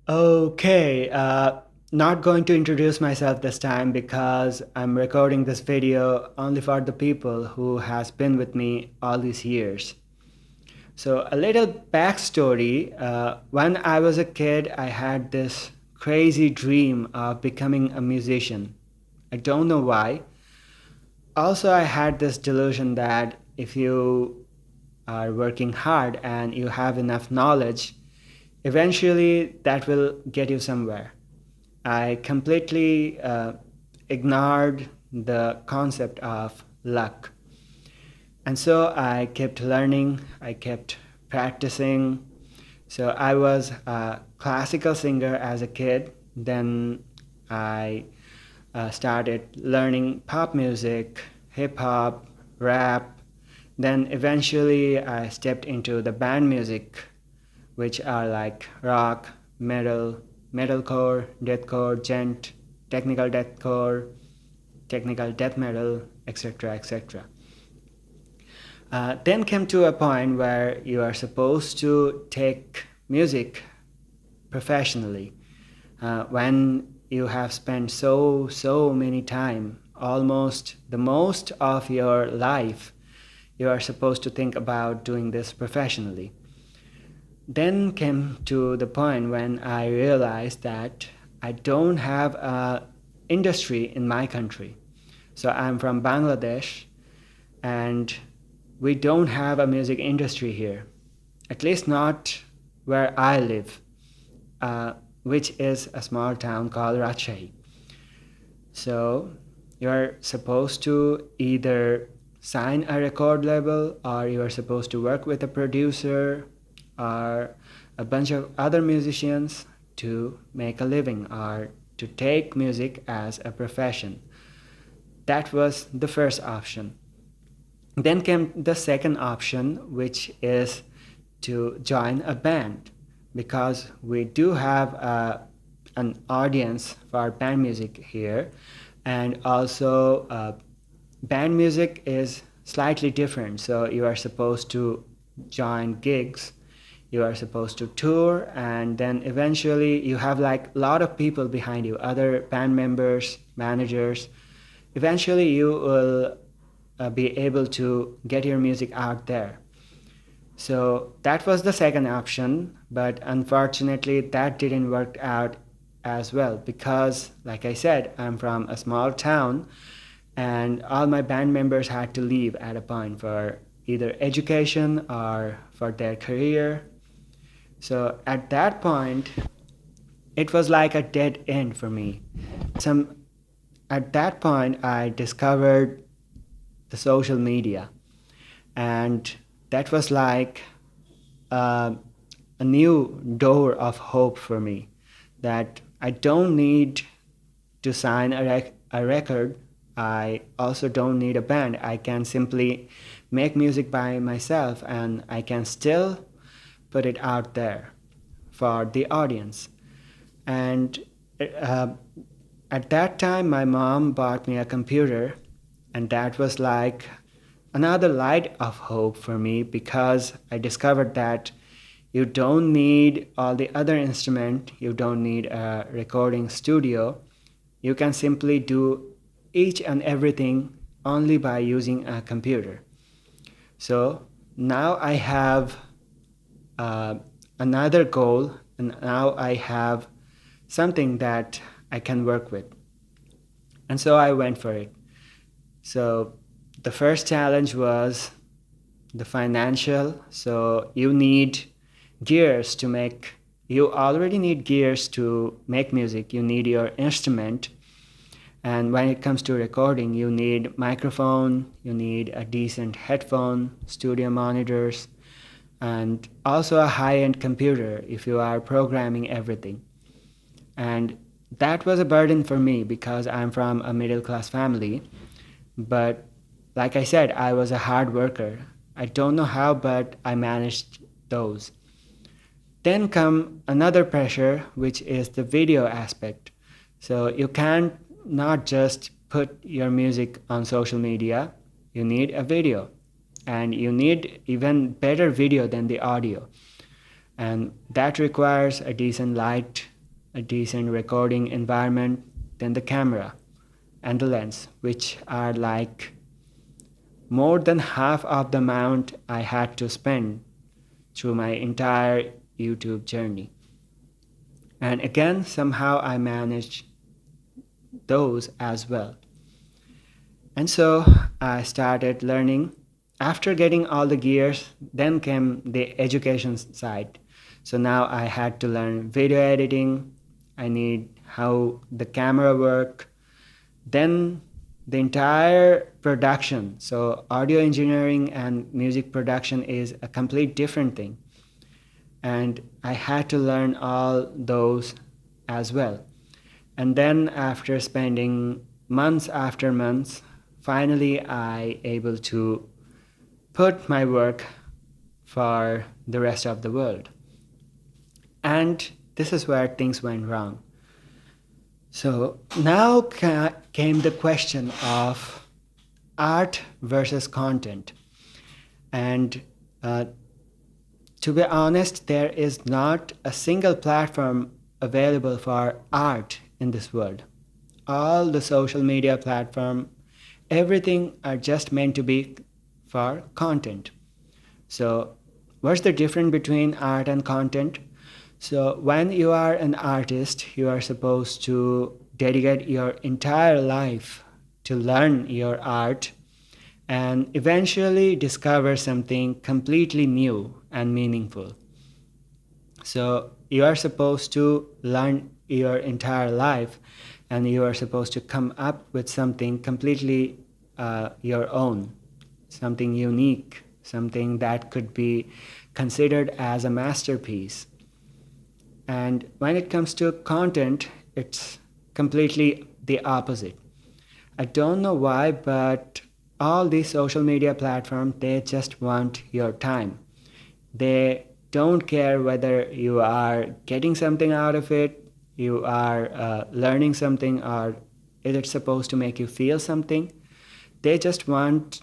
Okay, not going to introduce myself this time because I'm recording this video only for the people who has been with me all these years. So a little backstory, when I was a kid, I had this crazy dream of becoming a musician. I don't know why. Also, I had this delusion that if you are working hard and you have enough knowledge, eventually that will get you somewhere. I completely ignored the concept of luck. And so I kept learning, I kept practicing. So I was a classical singer as a kid. Then I started learning pop music, hip hop, rap. Then eventually I stepped into the band music, which are like rock, metal, metalcore, deathcore, gent, technical deathcore, technical death metal, etc., etc. Then came to a point where you are supposed to take music professionally. When you have spent so many time, almost the most of your life, you are supposed to think about doing this professionally. Then came to the point when I realized that I don't have a industry in my country. So I'm from Bangladesh, and we don't have a music industry here, at least not where I live, uh, which is a small town called Rajshahi. So you're supposed to either sign a record label, or you're supposed to work with a producer or a bunch of other musicians to make a living or to take music as a profession. That was the first option. Then came the second option, which is to join a band, because we do have an audience for band music here. And also, band music is slightly different. So you are supposed to join gigs, you are supposed to tour, and then eventually you have like a lot of people behind you, other band members, managers. Eventually you will be able to get your music out there. So that was the second option, but unfortunately that didn't work out as well because, like I said, I'm from a small town and all my band members had to leave at a point for either education or for their career. So at that point, it was like a dead end for me. Some At that point, I discovered the social media, and that was like uh, a new door of hope for me. That I don't need to sign a record. I also don't need a band. I can simply make music by myself, and I can still put it out there for the audience. And uh, at that time, my mom bought me a computer, and that was like another light of hope for me because I discovered that you don't need all the other instrument, you don't need a recording studio. You can simply do each and everything only by using a computer. So now I have uh, another goal, and now I have something that I can work with. And so I went for it. So the first challenge was the financial. So you already need gears to make music. You need your instrument. And when it comes to recording, you need microphone, you need a decent headphone, studio monitors, and also a high-end computer if you are programming everything. And that was a burden for me because I'm from a middle class family. But like I said, I was a hard worker. I don't know how, but I managed those. Then come another pressure, which is the video aspect. So you can't not just put your music on social media, you need a video. And you need even better video than the audio. And that requires a decent light, a decent recording environment, then the camera and the lens, which are like more than half of the amount I had to spend through my entire YouTube journey. And again, somehow I managed those as well. And so I started learning. After getting all the gears, then came the education side. So now I had to learn video editing. I need how the camera work. Then the entire production. So audio engineering and music production is a complete different thing. And I had to learn all those as well. And then after spending months after months, finally I able to put my work for the rest of the world. And this is where things went wrong. So now came the question of art versus content. And to be honest, there is not a single platform available for art in this world. All the social media platform, everything are just meant to be for content. So what's the difference between art and content? So when you are an artist, you are supposed to dedicate your entire life to learn your art and eventually discover something completely new and meaningful. So you are supposed to learn your entire life and you are supposed to come up with something completely your own, something unique, something that could be considered as a masterpiece. And when it comes to content, it's completely the opposite. I don't know why, but all these social media platforms, they just want your time. They don't care whether you are getting something out of it, you are learning something, or is it supposed to make you feel something. They just want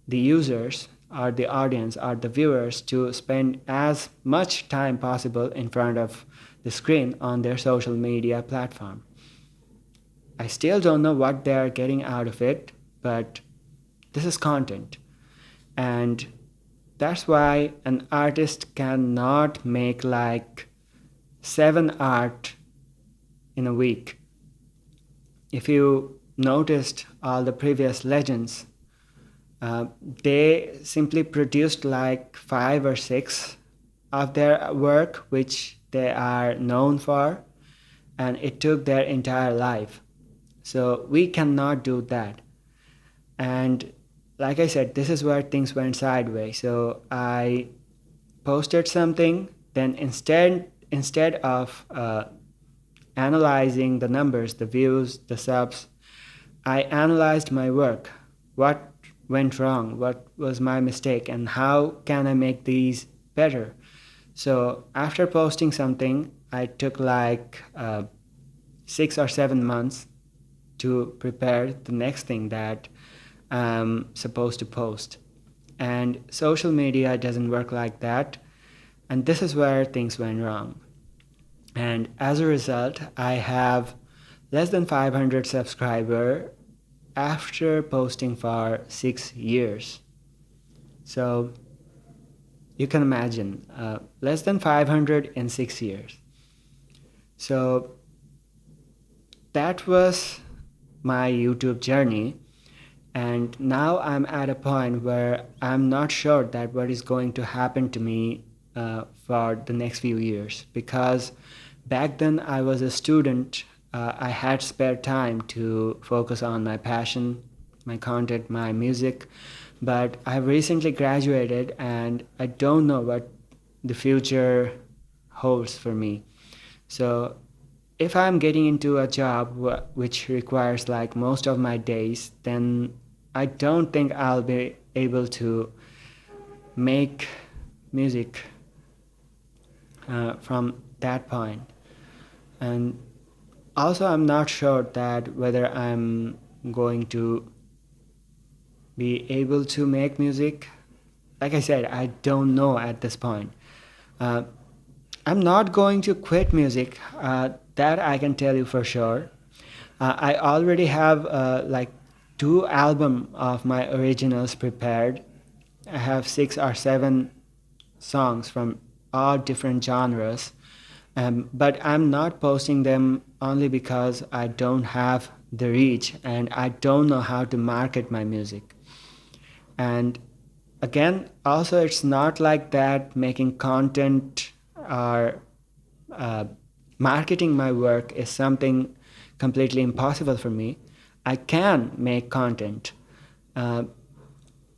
the users or the audience or the viewers to spend as much time possible in front of the screen on their social media platform. I still don't know what they are getting out of it, but this is content. And that's why an artist cannot make like 7 art in a week. If you noticed all the previous legends, they simply produced like 5 or 6 of their work, which they are known for, and it took their entire life. So we cannot do that. And like I said, this is where things went sideways. So I posted something, then instead of analyzing the numbers, the views, the subs, I analyzed my work. What went wrong? What was my mistake? And how can I make these better? So after posting something, I took like 6 or 7 months to prepare the next thing that I'm supposed to post. And social media doesn't work like that. And this is where things went wrong. And as a result, I have less than 500 subscribers after posting for 6 years. So you can imagine, less than 500 in 6 years. So that was my YouTube journey. And now I'm at a point where I'm not sure that what is going to happen to me for the next few years. Because back then I was a student, I had spare time to focus on my passion, my content, my music. But I've recently graduated and I don't know what the future holds for me. So if I'm getting into a job which requires like most of my days, then I don't think I'll be able to make music from that point. And also I'm not sure that whether I'm going to be able to make music. Like I said, I don't know at this point. I'm not going to quit music. that I can tell you for sure. I already have like 2 albums of my originals prepared. I have 6 or 7 songs from all different genres, but I'm not posting them only because I don't have the reach and I don't know how to market my music. And again, also, it's not like that making content or uh, marketing my work is something completely impossible for me. I can make content. Uh,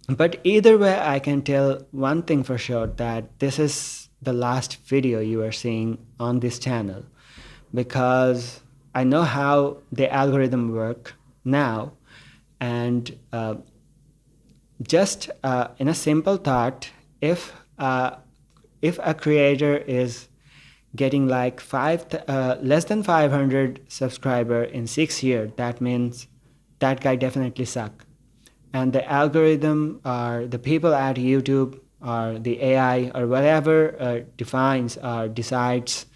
but either way, I can tell one thing for sure, that this is the last video you are seeing on this channel, because I know how the algorithm work now. And just in a simple thought, if a creator is getting like less than 500 subscriber in 6 years, that means that guy definitely suck. And the algorithm or the people at YouTube or the AI or whatever defines or decides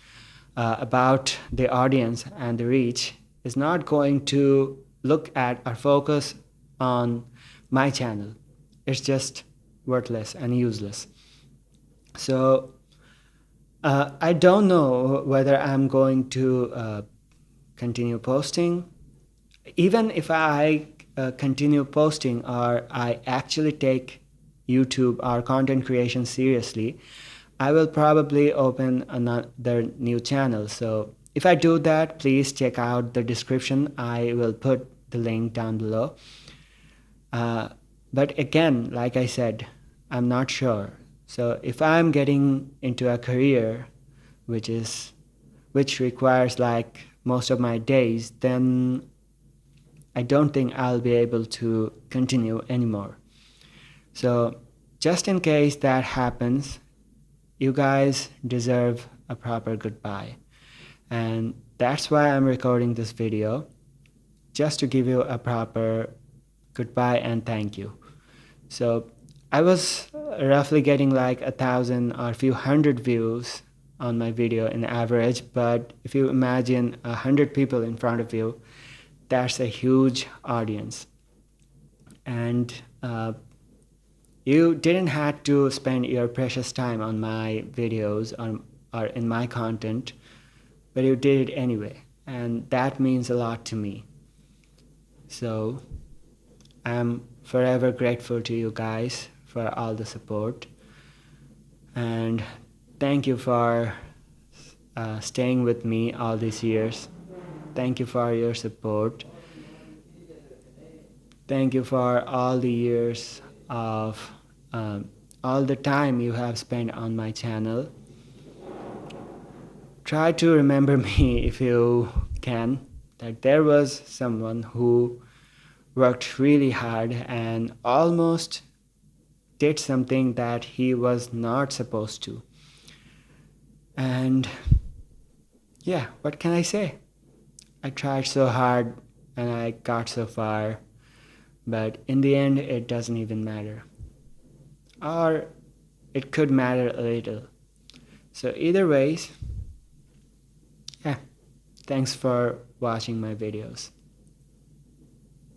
about the audience and the reach is not going to look at or focus on my channel. It's just worthless and useless. So I don't know whether I'm going to continue posting. Even if I continue posting or I actually take YouTube or content creation seriously, I will probably open another new channel. So if I do that, please check out the description. I will put the link down below. But again, like I said, I'm not sure. So if I'm getting into a career which requires like most of my days, then I don't think I'll be able to continue anymore. So just in case that happens, you guys deserve a proper goodbye. And that's why I'm recording this video, just to give you a proper goodbye and thank you. So I was roughly getting like 1,000 or a few hundred views on my video in average, but if you imagine 100 people in front of you, that's a huge audience. And you didn't have to spend your precious time on my videos or in my content, but you did it anyway, and that means a lot to me. So I'm forever grateful to you guys for all the support, and thank you for staying with me all these years. Thank you for your support. Thank you for all the years of all the time you have spent on my channel. Try to remember me if you can, that there was someone who worked really hard and almost did something that he was not supposed to. And yeah, what can I say? I tried so hard and I got so far, but in the end it doesn't even matter. Or it could matter a little. So either ways, yeah, thanks for watching my videos.